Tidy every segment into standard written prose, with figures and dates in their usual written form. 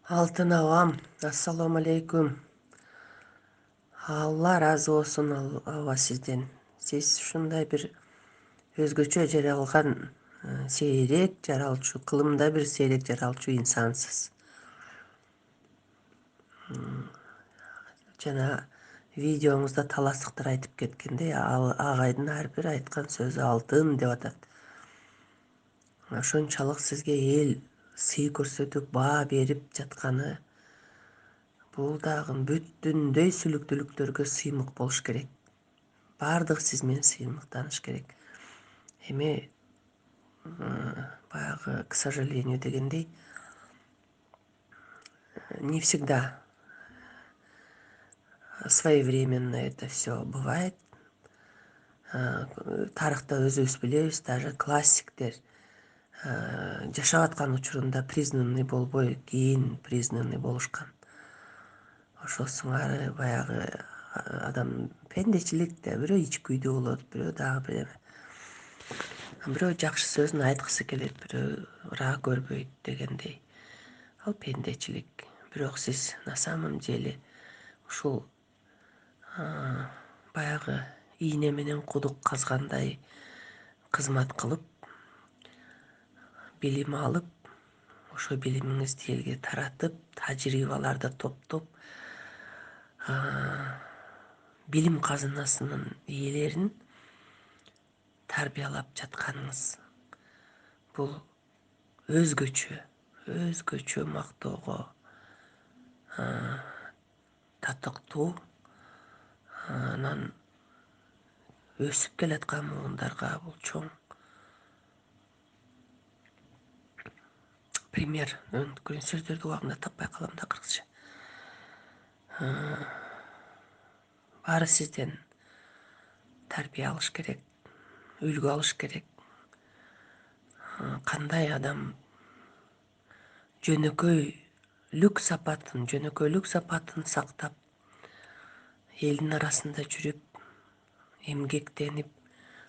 Алтын авам, ассаламу алейкум. Алла разы болсын аба сизден. Сиз ушундай бир өзгөчө жаралган сейрек жаралчу, кылымда бир сейрек жаралчу инсансыз. Жана видеоңузда таластыктар айтып кеткендей, агайдын ар бир айткан сөзү алтын деп атат. Ошончолук сизге эл сый көрсөтүп, баа берип жатканы бул дагы бүтүндөй сүлүктүүлүктөргө сыймык болуш керек. Бардык сиз менен сыймыктаныш керек. Эми баягы, к сожалению дегендей, не всегда своевременно это все бывает. Тарыхта өзүбүз билебиз, даже классиктер жашап аткан учурунда признанный болбой, кийин признанный болушкан. Ошо сыңары баягы адам пендечилик да, бирөө ичкүйдүү болот, бирөө дагы бир эме. Бирөө жакшы сөзүн айткысы келет, бирөө ыраа көрбөйт дегендей. Ал пендечилик. Бирок сиз на самом деле ушул баягы ийне менен кудук казгандай кызмат кылып, билим алып, ошо билимиңизди элге таратып, тажрыйбаларды топтоп, билим казынасынын ээлерин тарбиялап жатканыңыз бул өзгөчө мактоого татыктуу, анан өсүп келаткан муундарга бул чоң пример. Өткөн сөздөрдү убагында таппай калам да кыргызча. Баары сизден тарбия алыш керек, үлгү алыш керек. Кандай адам жөнөкөйлүк сапатын сактап, элдин арасында жүрүп, эмгектенип,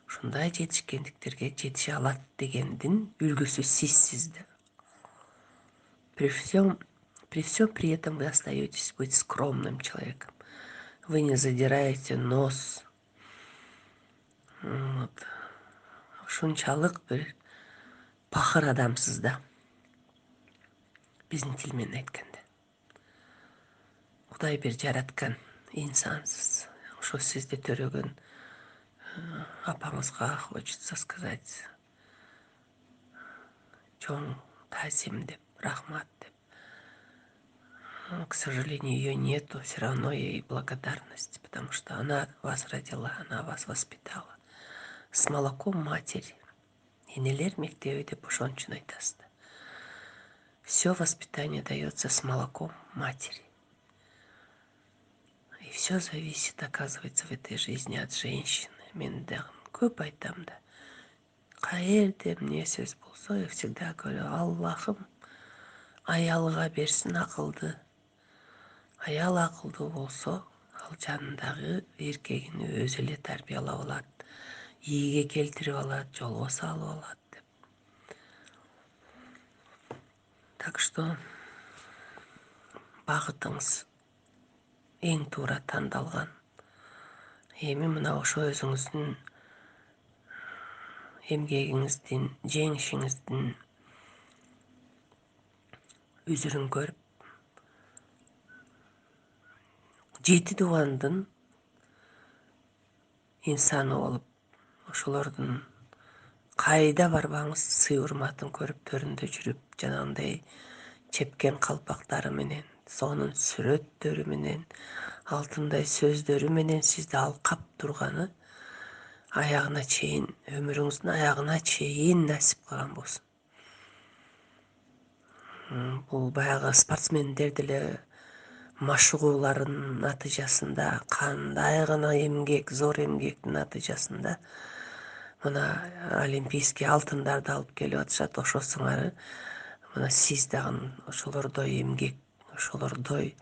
ушундай жетишкендиктерге жетише алат дегендин үлгүсү сизсиз. При всем при этом вы остаетесь быть скромным человеком. Вы не задираете нос. Ушунчалык бир пахыр адамсыз да. Биздин тил менен айтканда. Кудай бир жараткан инсансыз. Ошо сизди төрөгөн апаңызга хочется сказать чоң таасим деп, рахмат деп. К сожалению, ее нету, все равно ей благодарность, потому что она вас родила, она вас воспитала. С молоком матери. Энелер мектеби деп ошон үчүн айтасыз. Все воспитание дается с молоком матери. И все зависит, оказывается, в этой жизни от женщины. Мен дагы көп айтам да. Каерде эмне сөз болсо, я всегда говорю: Аллахым аялга берсин акылды. Аял акылдуу болсо, ал жанындагы эркегин өзү эле тарбиялап алат, ийге келтирип алат, жолго салып алат деп. Так что багытыңыз эң туура тандалган. Эми мына ошо өзүңүздүн эмгегиңиздин, жеңишиңиздин үзүрүн көрүп, 7 туугандын инсаны болуп, ошолордун кайда барбаңыз сый урматын көрүп, төрүндө жүрүп, жанагындай чепкен калпактары менен, сонун сүрөттөрү менен, алтындай сөздөрү менен сизди алкап турганы аягына чейин, өмүрүңүздүн аягына чейин насип кылган болсун. Бул баягы спортсмендер деле машыгуулардын натыйжасында, кандай гана эмгек, зор эмгектин натыйжасында мына олимпийский алтындарды алып келип атышат. Ошо сыңары мына сиз дагы ошолордой эмгек, ошолордой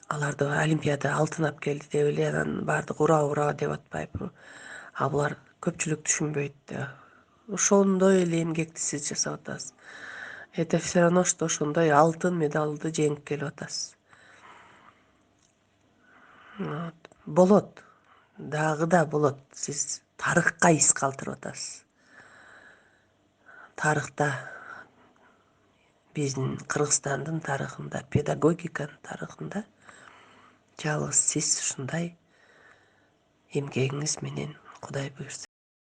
аларды олимпиада алтын алып келди деп эле анан баардык ура деп атпайбы. А булар көпчүлүк түшүнбөйт да. Ошондой эле эмгекти сиз жасап атасыз. Это все равно, что ошондой алтын медалды жеңип келип атасыз. Болот. Дагы да болот. Сиз тарыхка из калтырып атасыз. Тарыхта, биздин Кыргызстандын тарыхында, педагогиканын тарыхында жалгыз сиз ушундай эмгегиңиз менен, Кудай буйрса,